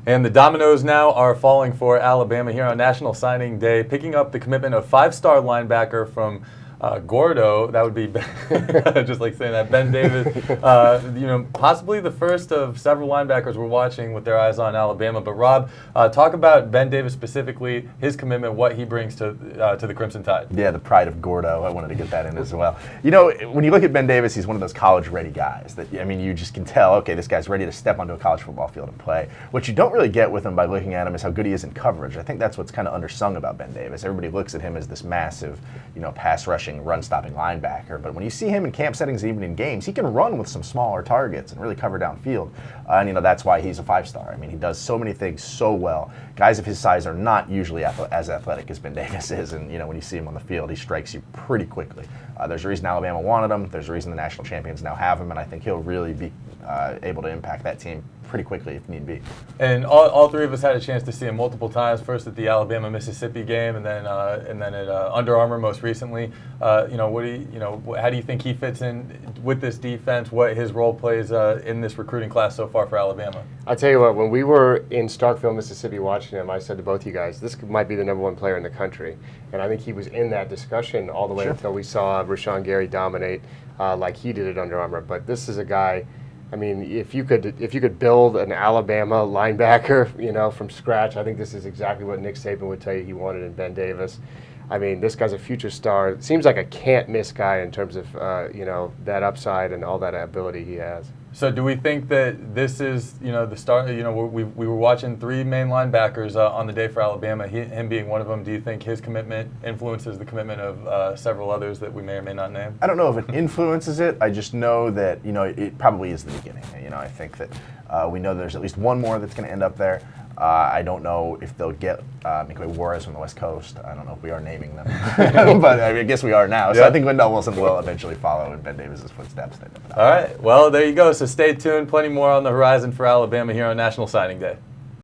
And the dominoes now are falling for Alabama here on National Signing Day, picking up the commitment of five-star linebacker from Gordo. That would be just like saying that, Ben Davis. Possibly the first of several linebackers we're watching with their eyes on Alabama. But Rob, talk about Ben Davis specifically, his commitment, what he brings to the Crimson Tide. Yeah, the pride of Gordo. I wanted to get that in as well. You know, when you look at Ben Davis, he's one of those college-ready guys that, I mean, you just can tell, okay, this guy's ready to step onto a college football field and play. What you don't really get with him by looking at him is how good he is in coverage. I think that's what's kind of undersung about Ben Davis. Everybody looks at him as this massive, pass rushing, run-stopping linebacker. But when you see him in camp settings, even in games, he can run with some smaller targets and really cover downfield. And that's why he's a five-star. I mean, he does so many things so well. Guys of his size are not usually as athletic as Ben Davis is. And, when you see him on the field, he strikes you pretty quickly. There's a reason Alabama wanted him. There's a reason the national champions now have him. And I think he'll really be able to impact that team pretty quickly if need be. And all three of us had a chance to see him multiple times. First at the Alabama-Mississippi game, and then at Under Armour most recently. How do you think he fits in with this defense? What his role plays in this recruiting class so far for Alabama? I'll tell you what. When we were in Starkville, Mississippi, watching him, I said to both you guys, this might be the #1 player in the country, and I think he was in that discussion all the way until we saw Rashawn Gary dominate like he did at Under Armour. But this is a guy. I mean, if you could build an Alabama linebacker, from scratch, I think this is exactly what Nick Saban would tell you he wanted in Ben Davis. I mean, this guy's a future star. It seems like a can't-miss guy in terms of, that upside and all that ability he has. So do we think that this is, the start? We were watching three main linebackers on the day for Alabama, him being one of them. Do you think his commitment influences the commitment of several others that we may or may not name? I don't know if it influences it. I just know that, it probably is the beginning. I think that we know there's at least one more that's going to end up there. I don't know if they'll get Mikael Juarez from the West Coast. I don't know if we are naming them, but I guess we are now. So I think Wendell Wilson will eventually follow in Ben Davis's footsteps. All right. Well, there you go. So stay tuned. Plenty more on the horizon for Alabama here on National Signing Day.